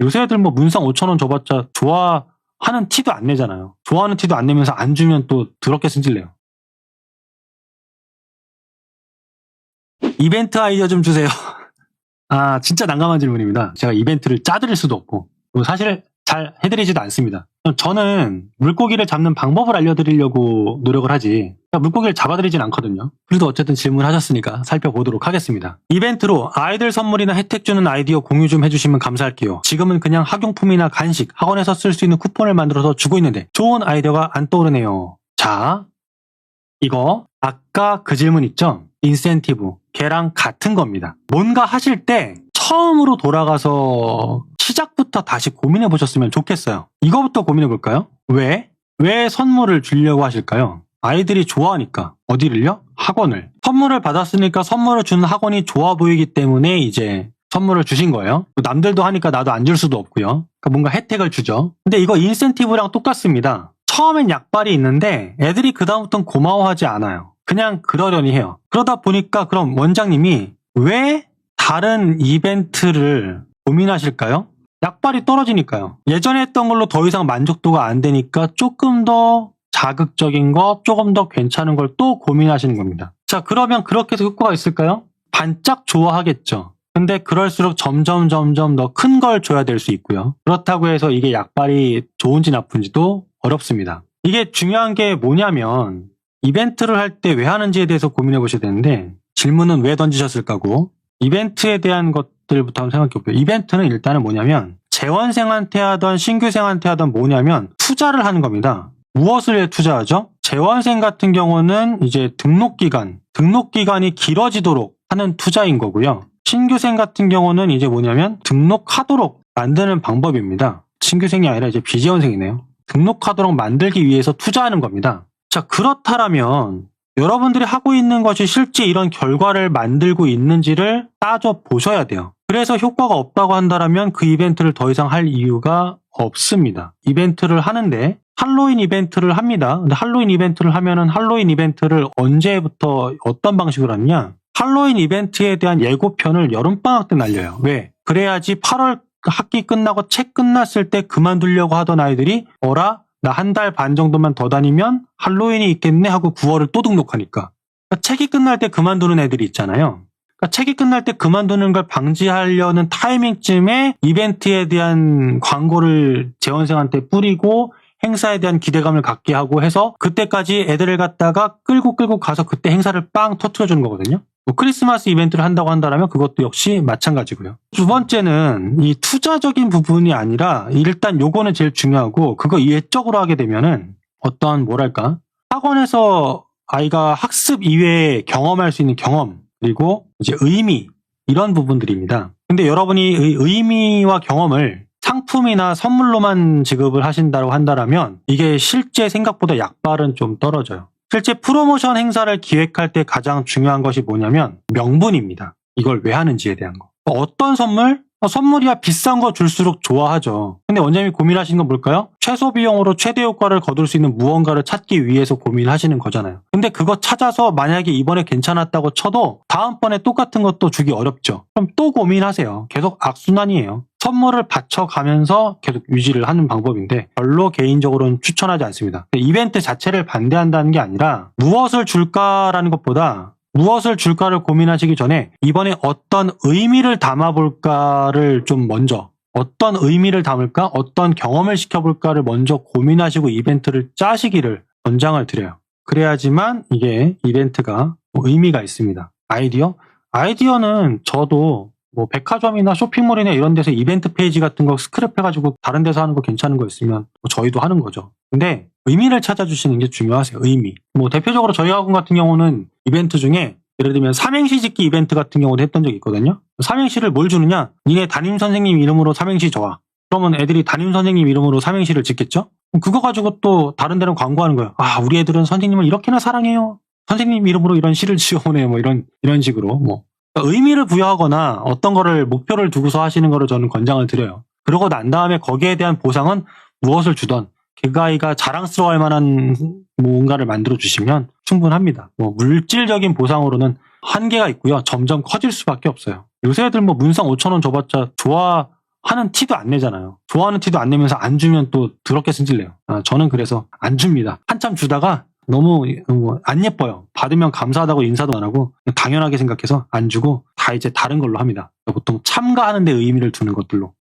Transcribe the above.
요새 애들 뭐 문상 5,000원 줘봤자 좋아하는 티도 안 내잖아요. 좋아하는 티도 안 내면서 안 주면 또 더럽게 승질내요. 이벤트 아이디어 좀 주세요. 아, 진짜 난감한 질문입니다. 제가 이벤트를 짜드릴 수도 없고 사실 잘 해드리지도 않습니다. 저는 물고기를 잡는 방법을 알려드리려고 노력을 하지 물고기를 잡아드리진 않거든요. 그래도 어쨌든 질문하셨으니까 살펴보도록 하겠습니다. 이벤트로 아이들 선물이나 혜택 주는 아이디어 공유 좀 해주시면 감사할게요. 지금은 그냥 학용품이나 간식, 학원에서 쓸 수 있는 쿠폰을 만들어서 주고 있는데 좋은 아이디어가 안 떠오르네요. 자, 이거 아까 그 질문 있죠? 인센티브, 걔랑 같은 겁니다. 뭔가 하실 때 처음으로 돌아가서 시작부터 다시 고민해 보셨으면 좋겠어요. 이거부터 고민해 볼까요? 왜 선물을 주려고 하실까요? 아이들이 좋아하니까. 어디를요? 학원을. 선물을 받았으니까 선물을 주는 학원이 좋아 보이기 때문에 이제 선물을 주신 거예요. 남들도 하니까 나도 안 줄 수도 없고요. 그러니까 뭔가 혜택을 주죠. 근데 이거 인센티브랑 똑같습니다. 처음엔 약발이 있는데 애들이 그다음부터는 고마워하지 않아요. 그냥 그러려니 해요. 그러다 보니까 그럼 원장님이 왜 다른 이벤트를 고민하실까요? 약발이 떨어지니까요. 예전에 했던 걸로 더 이상 만족도가 안 되니까 조금 더 자극적인 거, 조금 더 괜찮은 걸 또 고민하시는 겁니다. 자, 그러면 그렇게 해서 효과가 있을까요? 반짝 좋아하겠죠. 근데 그럴수록 점점 더 큰 걸 줘야 될 수 있고요. 그렇다고 해서 이게 약발이 좋은지 나쁜지도 어렵습니다. 이게 중요한 게 뭐냐면 이벤트를 할 때 왜 하는지에 대해서 고민해 보셔야 되는데 질문은 왜 던지셨을까고 이벤트에 대한 것들부터 한번 생각해 볼게요. 이벤트는 일단은 뭐냐면 재원생한테 하던 신규생한테 하던 뭐냐면 투자를 하는 겁니다. 무엇을 투자하죠? 재원생 같은 경우는 이제 등록기간이 길어지도록 하는 투자인 거고요. 신규생 같은 경우는 이제 뭐냐면 등록하도록 만드는 방법입니다. 신규생이 아니라 이제 비재원생이네요. 등록하도록 만들기 위해서 투자하는 겁니다. 자, 그렇다면 여러분들이 하고 있는 것이 실제 이런 결과를 만들고 있는지를 따져 보셔야 돼요. 그래서 효과가 없다고 한다면 그 이벤트를 더 이상 할 이유가 없습니다. 이벤트를 하는데 할로윈 이벤트를 합니다. 근데 할로윈 이벤트를 하면은 할로윈 이벤트를 언제부터 어떤 방식으로 하느냐? 할로윈 이벤트에 대한 예고편을 여름방학 때 날려요. 왜? 그래야지 8월 학기 끝나고 책 끝났을 때 그만두려고 하던 아이들이 나 한 달 반 정도만 더 다니면 할로윈이 있겠네 하고 9월을 또 등록하니까. 그러니까 책이 끝날 때 그만두는 애들이 있잖아요. 그러니까 책이 끝날 때 그만두는 걸 방지하려는 타이밍쯤에 이벤트에 대한 광고를 재원생한테 뿌리고 행사에 대한 기대감을 갖게 하고 해서 그때까지 애들을 갖다가 끌고 가서 그때 행사를 빵 터트려주는 거거든요. 크리스마스 이벤트를 한다고 한다면 그것도 역시 마찬가지고요. 두 번째는 이 투자적인 부분이 아니라 일단 요거는 제일 중요하고 그거 예적으로 하게 되면은 어떤 학원에서 아이가 학습 이외에 경험할 수 있는 경험 그리고 이제 의미 이런 부분들입니다. 근데 여러분이 의미와 경험을 상품이나 선물로만 지급을 하신다고 한다면 이게 실제 생각보다 약발은 좀 떨어져요. 실제 프로모션 행사를 기획할 때 가장 중요한 것이 뭐냐면 명분입니다. 이걸 왜 하는지에 대한 거. 어떤 선물? 선물이야 비싼 거 줄수록 좋아하죠. 근데 원장님이 고민하시는 건 뭘까요? 최소 비용으로 최대 효과를 거둘 수 있는 무언가를 찾기 위해서 고민하시는 거잖아요. 근데 그거 찾아서 만약에 이번에 괜찮았다고 쳐도 다음번에 똑같은 것도 주기 어렵죠. 그럼 또 고민하세요. 계속 악순환이에요. 선물을 받쳐가면서 계속 유지를 하는 방법인데 별로 개인적으로는 추천하지 않습니다. 이벤트 자체를 반대한다는 게 아니라 무엇을 줄까라는 것보다 무엇을 줄까를 고민하시기 전에 이번에 어떤 의미를 담아볼까를 좀 먼저 어떤 의미를 담을까 어떤 경험을 시켜볼까를 먼저 고민하시고 이벤트를 짜시기를 권장을 드려요. 그래야지만 이게 이벤트가 의미가 있습니다. 아이디어는 저도 백화점이나 쇼핑몰이나 이런 데서 이벤트 페이지 같은 거 스크랩해가지고 다른 데서 하는 거 괜찮은 거 있으면 저희도 하는 거죠. 근데 의미를 찾아주시는 게 중요하세요. 의미. 대표적으로 저희 학원 같은 경우는 이벤트 중에 예를 들면 삼행시 짓기 이벤트 같은 경우도 했던 적이 있거든요. 삼행시를 뭘 주느냐? 니네 담임 선생님 이름으로 삼행시 줘와. 그러면 애들이 담임 선생님 이름으로 삼행시를 짓겠죠? 그거 가지고 또 다른 데는 광고하는 거예요. 우리 애들은 선생님을 이렇게나 사랑해요. 선생님 이름으로 이런 시를 지어오네. 이런 식으로 의미를 부여하거나 어떤 거를 목표를 두고서 하시는 거를 저는 권장을 드려요. 그러고 난 다음에 거기에 대한 보상은 무엇을 주던 그 아이가 자랑스러워할 만한 뭔가를 만들어 주시면 충분합니다. 물질적인 보상으로는 한계가 있고요. 점점 커질 수밖에 없어요. 요새 애들 문상 5,000원 줘봤자 하는 티도 안 내잖아요. 좋아하는 티도 안 내면서 안 주면 또 더럽게 승질내요. 저는 그래서 안 줍니다. 한참 주다가 너무 안 예뻐요. 받으면 감사하다고 인사도 안 하고 당연하게 생각해서 안 주고 다 이제 다른 걸로 합니다. 보통 참가하는 데 의미를 두는 것들로